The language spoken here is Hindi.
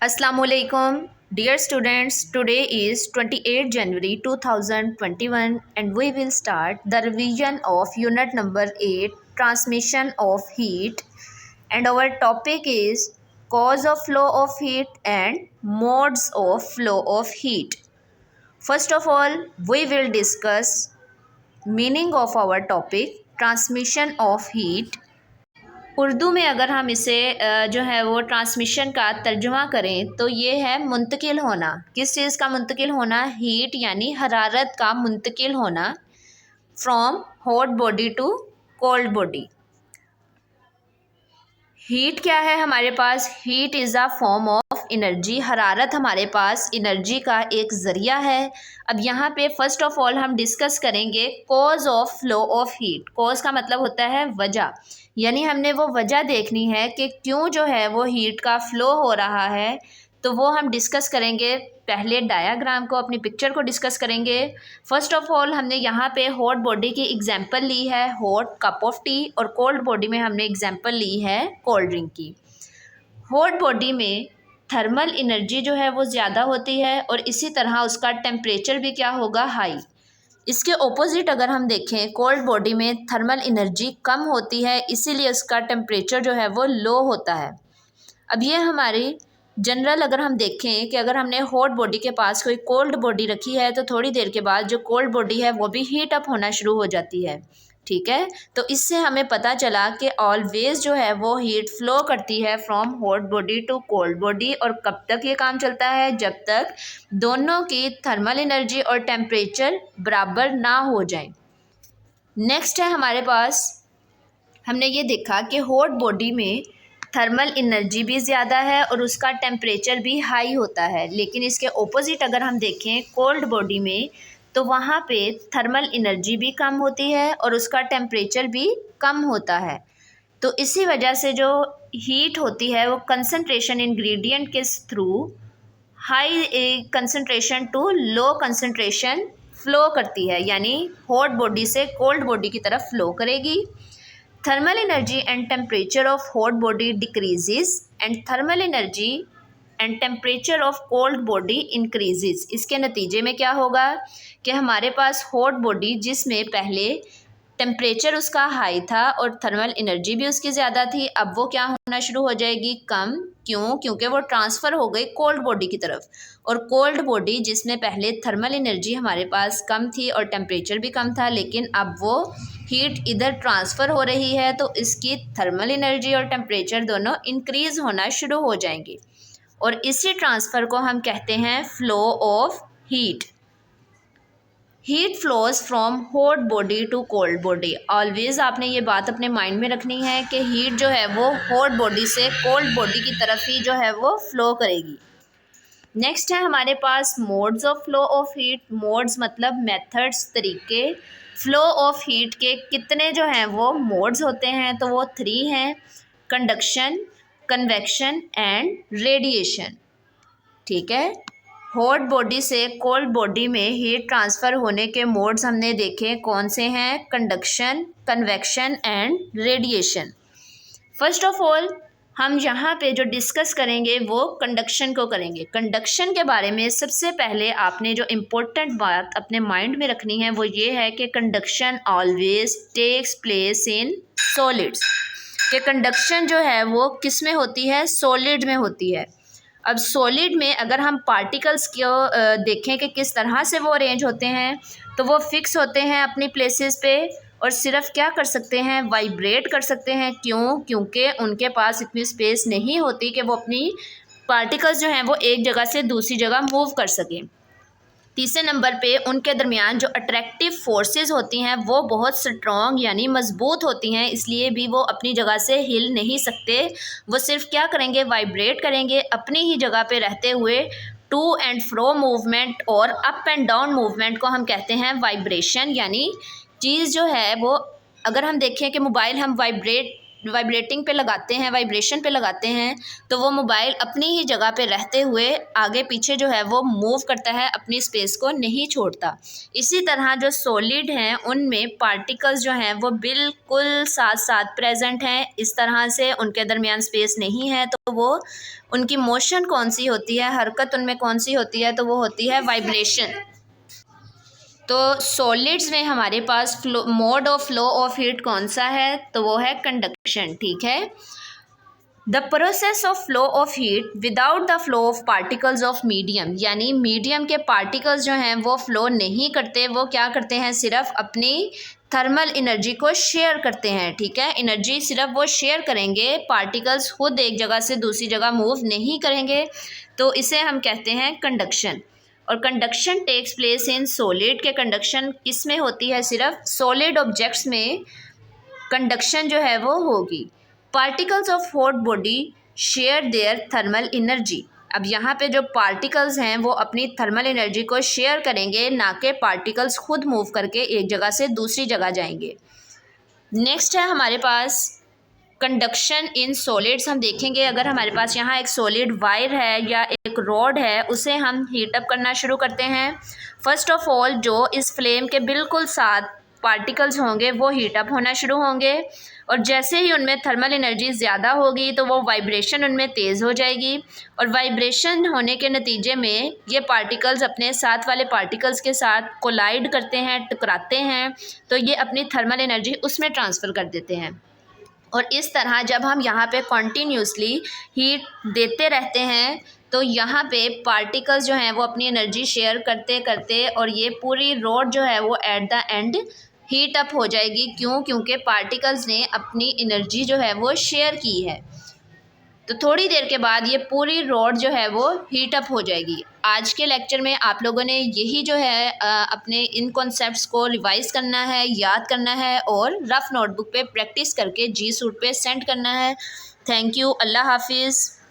Assalamualaikum, dear students. Today is 28 January 2021 and we will start the revision of unit number 8, transmission of heat, and our topic is cause of flow of heat and modes of flow of heat. First of all, we will discuss meaning of our topic transmission of heat. Urdu में अगर हम इसे जो है वो ट्रांसमिशन का तर्जुमा करें तो ये है मुंतकिल होना। किस चीज़ का मुंतकिल होना? हीट यानी हरारत का मुंतकिल होना from hot body to cold body. Heat क्या है हमारे पास? Heat is a form of energy. हरारत हमारे पास एनर्जी का एक ज़रिया है। अब यहाँ पे फर्स्ट ऑफ ऑल हम डिस्कस करेंगे cause of flow of heat. Cause का मतलब होता है वजह, यानी हमने वो वजह देखनी है कि क्यों जो है वो हीट का फ्लो हो रहा है, तो वो हम डिस्कस करेंगे। पहले डायाग्राम को, अपनी पिक्चर को डिस्कस करेंगे। फर्स्ट ऑफ ऑल हमने यहाँ पे हॉट बॉडी की एग्जांपल ली है, हॉट कप ऑफ टी, और कोल्ड बॉडी में हमने एग्जांपल ली है कोल्ड ड्रिंक की। हॉट बॉडी में थर्मल एनर्जी जो है वो ज़्यादा होती है और इसी तरह उसका टेम्परेचर भी क्या होगा? हाई। इसके ऑपोजिट अगर हम देखें, कोल्ड बॉडी में थर्मल एनर्जी कम होती है, इसीलिए उसका टेम्परेचर जो है वो लो होता है। अब ये हमारी जनरल अगर हम देखें कि अगर हमने हॉट बॉडी के पास कोई कोल्ड बॉडी रखी है तो थोड़ी देर के बाद जो कोल्ड बॉडी है वो भी हीट अप होना शुरू हो जाती है। ठीक है, तो इससे हमें पता चला कि ऑलवेज जो है वो हीट फ्लो करती है from hot body to cold body. और कब तक ये काम चलता है? जब तक दोनों की थर्मल एनर्जी और टेम्परेचर बराबर ना हो जाए। नेक्स्ट है हमारे पास, हमने ये देखा कि हॉट बॉडी में थर्मल एनर्जी भी ज़्यादा है और उसका टेम्परेचर भी हाई होता है, लेकिन इसके ऑपोजिट अगर हम देखें कोल्ड बॉडी में, तो वहाँ पे थर्मल एनर्जी भी कम होती है और उसका टेम्परेचर भी कम होता है। तो इसी वजह से जो हीट होती है वो कंसंट्रेशन इंग्रेडिएंट के through high concentration to low concentration flow करती है, यानी हॉट बॉडी से कोल्ड बॉडी की तरफ फ्लो करेगी। Thermal energy and temperature of hot body decreases and thermal energy and temperature of cold body increases। इसके नतीजे में क्या होगा कि हमारे पास हॉट बॉडी जिसमें पहले टेम्परेचर उसका हाई था और थर्मल एनर्जी भी उसकी ज़्यादा थी, अब वो क्या होना शुरू हो जाएगी? कम। क्यों? क्योंकि वो ट्रांसफ़र हो गई कोल्ड बॉडी की तरफ। और कोल्ड बॉडी जिसमें पहले थर्मल एनर्जी हमारे पास कम थी और टेम्परेचर भी कम था, लेकिन अब वो हीट इधर ट्रांसफ़र हो रही है तो इसकी थर्मल एनर्जी और टेम्परेचर दोनों इंक्रीज़ होना शुरू हो जाएंगे, और इसी ट्रांसफ़र को हम कहते हैं flow of heat. Heat flows from hot body to cold body. Always आपने ये बात अपने माइंड में रखनी है कि हीट जो है वो हॉट बॉडी से कोल्ड बॉडी की तरफ ही जो है वो फ्लो करेगी। नेक्स्ट है हमारे पास modes of flow of heat. Modes मतलब मेथड्स, तरीके। फ्लो ऑफ हीट के कितने जो हैं वो मोड्स होते हैं? तो वो 3 हैं: कंडक्शन, कन्वेक्शन एंड रेडिएशन। ठीक है, हॉट बॉडी से कोल्ड बॉडी में हीट ट्रांसफ़र होने के मोड्स हमने देखे, कौन से हैं? Conduction, convection and radiation. First of all हम यहाँ पे जो डिस्कस करेंगे वो कंडक्शन को करेंगे। कंडक्शन के बारे में सबसे पहले आपने जो इम्पोर्टेंट बात अपने माइंड में रखनी है वो ये है कि conduction always takes place in solids. कि कंडक्शन जो है वो किस में होती है? सॉलिड में होती है। अब सॉलिड में अगर हम पार्टिकल्स को देखें कि किस तरह से वो अरेंज होते हैं, तो वो फिक्स होते हैं अपनी प्लेसेस पे और सिर्फ क्या कर सकते हैं? वाइब्रेट कर सकते हैं। क्यों? क्योंकि उनके पास इतनी स्पेस नहीं होती कि वो अपनी पार्टिकल्स जो हैं वो एक जगह से दूसरी जगह मूव कर सकें। तीसरे नंबर पे उनके दरमियान जो अट्रैक्टिव फोर्सेस होती हैं वो बहुत स्ट्रॉन्ग यानी मजबूत होती हैं, इसलिए भी वो अपनी जगह से हिल नहीं सकते। वो सिर्फ क्या करेंगे? वाइब्रेट करेंगे अपनी ही जगह पे रहते हुए। टू एंड फ्रो मूवमेंट और अप एंड डाउन मूवमेंट को हम कहते हैं वाइब्रेशन। यानी चीज़ जो है वो, अगर हम देखें कि मोबाइल हम वाइब्रेट वाइब्रेटिंग पे लगाते हैं, वाइब्रेशन पे लगाते हैं, तो वो मोबाइल अपनी ही जगह पे रहते हुए आगे पीछे जो है वो मूव करता है, अपनी स्पेस को नहीं छोड़ता। इसी तरह जो सॉलिड हैं उनमें पार्टिकल्स जो हैं वो बिल्कुल साथ साथ प्रेजेंट हैं, इस तरह से उनके दरमियान स्पेस नहीं है, तो वो उनकी मोशन कौन सी होती है, हरकत उनमें कौन सी होती है, तो वो होती है वाइब्रेशन। तो सॉलिड्स में हमारे पास mode of flow of heat कौन सा है, तो वो है कंडक्शन। ठीक है, the process of flow of heat without the flow of particles of medium, यानी मीडियम के पार्टिकल्स जो हैं वो फ्लो नहीं करते, वो क्या करते हैं, सिर्फ अपनी थर्मल एनर्जी को शेयर करते हैं। ठीक है, एनर्जी सिर्फ वो शेयर करेंगे, पार्टिकल्स खुद एक जगह से दूसरी जगह मूव नहीं करेंगे, तो इसे हम कहते हैं कंडक्शन। और conduction takes place in solid के कंडक्शन किस में होती है, सिर्फ सॉलिड ऑब्जेक्ट्स में कंडक्शन जो है वो होगी। Particles of hot body share their thermal energy, अब यहाँ पे जो पार्टिकल्स हैं वो अपनी थर्मल एनर्जी को शेयर करेंगे, ना कि पार्टिकल्स खुद मूव करके एक जगह से दूसरी जगह जाएंगे। नेक्स्ट है हमारे पास कंडक्शन इन सॉलिड्स। हम देखेंगे अगर हमारे पास यहाँ एक सॉलिड वायर है या एक रॉड है, उसे हम हीट अप करना शुरू करते हैं। फर्स्ट ऑफ ऑल जो इस फ्लेम के बिल्कुल साथ पार्टिकल्स होंगे वो हीट अप होना शुरू होंगे, और जैसे ही उनमें थर्मल एनर्जी ज़्यादा होगी तो वो वाइब्रेशन उनमें तेज़ हो जाएगी, और वाइब्रेशन होने के नतीजे में ये पार्टिकल्स अपने साथ वाले पार्टिकल्स के साथ कोलाइड करते हैं, टकराते हैं, तो ये अपनी थर्मल एनर्जी उसमें ट्रांसफ़र कर देते हैं। और इस तरह जब हम यहाँ पे कॉन्टीन्यूसली हीट देते रहते हैं तो यहाँ पे पार्टिकल्स जो हैं वो अपनी एनर्जी शेयर करते करते, और ये पूरी रॉड जो है वो at the end heat up हो जाएगी। क्यों? क्योंकि पार्टिकल्स ने अपनी एनर्जी जो है वो शेयर की है। तो थोड़ी देर के बाद ये पूरी रॉड जो है वो हीट अप हो जाएगी। आज के लेक्चर में आप लोगों ने यही जो है अपने इन कॉन्सेप्ट्स को रिवाइज करना है, याद करना है, और रफ़ नोटबुक पे प्रैक्टिस करके जी सूट पे सेंड करना है। Thank you. अल्लाह हाफिज़।